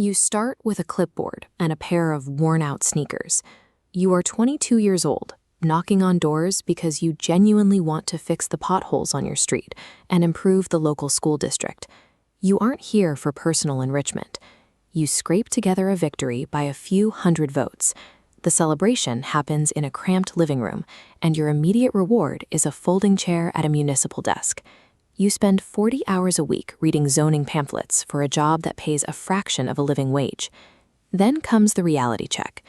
You start with a clipboard and a pair of worn-out sneakers. You are 22 years old, knocking on doors because you genuinely want to fix the potholes on your street and improve the local school district. You aren't here for personal enrichment. You scrape together a victory by a few hundred votes. The celebration happens in a cramped living room, and your immediate reward is a folding chair at a municipal desk. You spend 40 hours a week reading zoning pamphlets for a job that pays a fraction of a living wage. Then comes the reality check.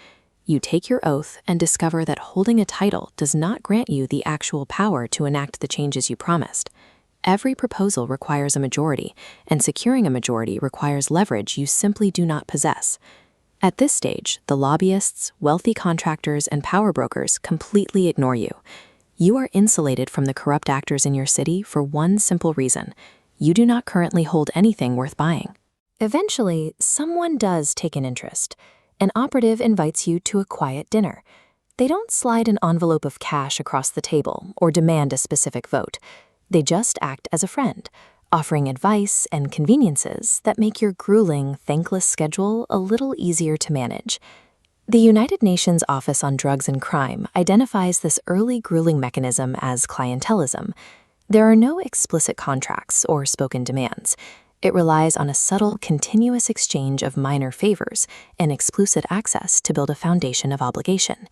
You take your oath and discover that holding a title does not grant you the actual power to enact the changes you promised. Every proposal requires a majority, and securing a majority requires leverage you simply do not possess. At this stage, the lobbyists, wealthy contractors, and power brokers completely ignore you. You are insulated from the corrupt actors in your city for one simple reason: you do not currently hold anything worth buying. Eventually, someone does take an interest. An operative invites you to a quiet dinner. They don't slide an envelope of cash across the table or demand a specific vote. They just act as a friend, offering advice and conveniences that make your grueling, thankless schedule a little easier to manage. The United Nations Office on Drugs and Crime identifies this early grueling mechanism as clientelism. There are no explicit contracts or spoken demands. It relies on a subtle, continuous exchange of minor favors and explicit access to build a foundation of obligation.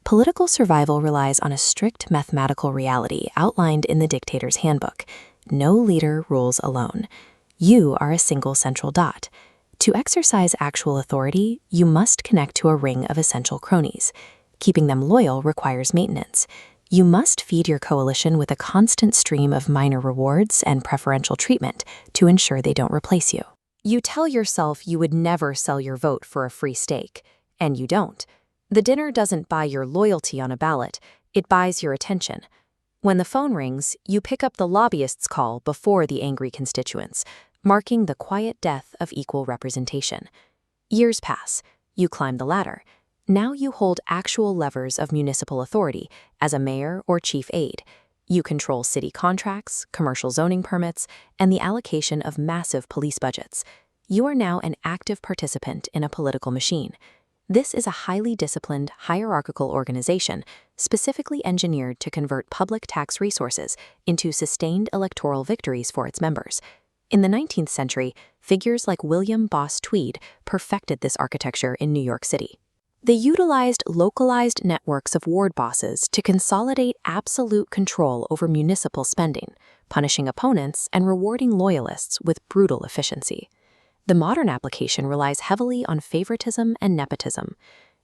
Political survival relies on a strict mathematical reality outlined in the dictator's handbook. No leader rules alone. You are a single central dot. To exercise actual authority, you must connect to a ring of essential cronies. Keeping them loyal requires maintenance. You must feed your coalition with a constant stream of minor rewards and preferential treatment to ensure they don't replace you. You tell yourself you would never sell your vote for a free steak, and you don't. The dinner doesn't buy your loyalty on a ballot, it buys your attention. When the phone rings, you pick up the lobbyist's call before the angry constituents, marking the quiet death of equal representation. Years pass. You climb the ladder. Now you hold actual levers of municipal authority as a mayor or chief aide. You control city contracts, commercial zoning permits, and the allocation of massive police budgets. You are now an active participant in a political machine. This is a highly disciplined, hierarchical organization specifically engineered to convert public tax resources into sustained electoral victories for its members. In the 19th century, figures like William Boss Tweed perfected this architecture in New York City. They utilized localized networks of ward bosses to consolidate absolute control over municipal spending, punishing opponents and rewarding loyalists with brutal efficiency. The modern application relies heavily on favoritism and nepotism.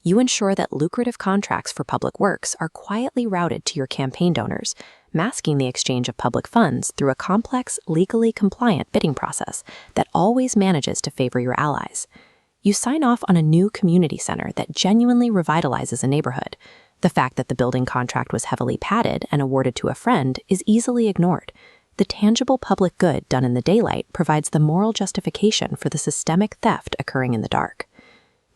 You ensure that lucrative contracts for public works are quietly routed to your campaign donors, masking the exchange of public funds through a complex, legally compliant bidding process that always manages to favor your allies. You sign off on a new community center that genuinely revitalizes a neighborhood. The fact that the building contract was heavily padded and awarded to a friend is easily ignored. The tangible public good done in the daylight provides the moral justification for the systemic theft occurring in the dark.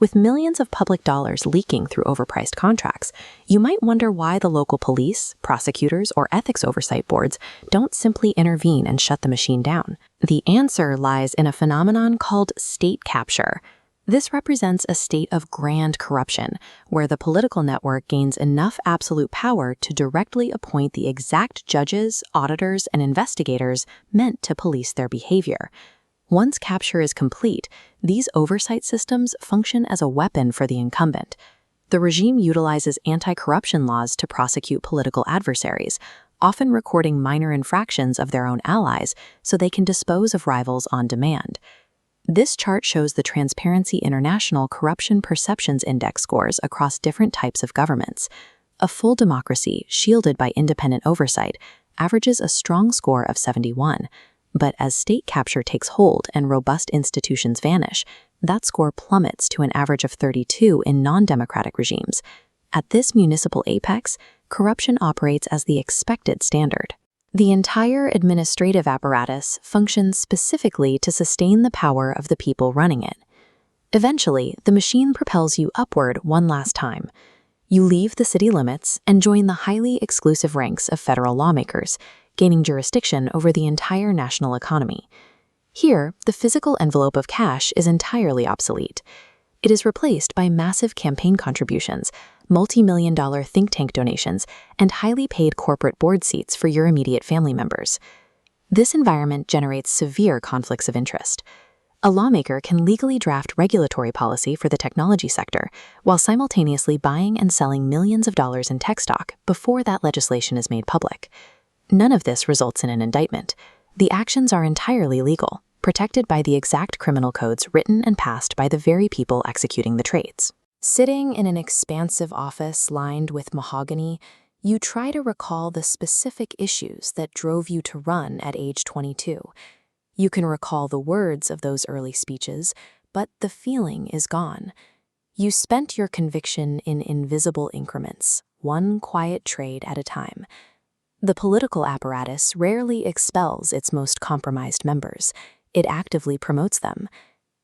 With millions of public dollars leaking through overpriced contracts, you might wonder why the local police, prosecutors, or ethics oversight boards don't simply intervene and shut the machine down. The answer lies in a phenomenon called state capture. This represents a state of grand corruption, where the political network gains enough absolute power to directly appoint the exact judges, auditors, and investigators meant to police their behavior. Once capture is complete, these oversight systems function as a weapon for the incumbent. The regime utilizes anti-corruption laws to prosecute political adversaries, often recording minor infractions of their own allies so they can dispose of rivals on demand. This chart shows the Transparency International Corruption Perceptions Index scores across different types of governments. A full democracy, shielded by independent oversight, averages a strong score of 71. But as state capture takes hold and robust institutions vanish, that score plummets to an average of 32 in non-democratic regimes. At this municipal apex, corruption operates as the expected standard. The entire administrative apparatus functions specifically to sustain the power of the people running it. Eventually, the machine propels you upward one last time. You leave the city limits and join the highly exclusive ranks of federal lawmakers, gaining jurisdiction over the entire national economy. Here, the physical envelope of cash is entirely obsolete. It is replaced by massive campaign contributions, multi-million-dollar think tank donations, and highly paid corporate board seats for your immediate family members. This environment generates severe conflicts of interest. A lawmaker can legally draft regulatory policy for the technology sector while simultaneously buying and selling millions of dollars in tech stock before that legislation is made public. None of this results in an indictment. The actions are entirely legal, protected by the exact criminal codes written and passed by the very people executing the trades. Sitting in an expansive office lined with mahogany, you try to recall the specific issues that drove you to run at age 22. You can recall the words of those early speeches, but the feeling is gone. You spent your conviction in invisible increments, one quiet trade at a time. The political apparatus rarely expels its most compromised members. It actively promotes them.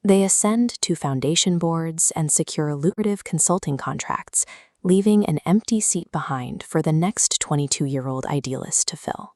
They ascend to foundation boards and secure lucrative consulting contracts, leaving an empty seat behind for the next 22-year-old idealist to fill.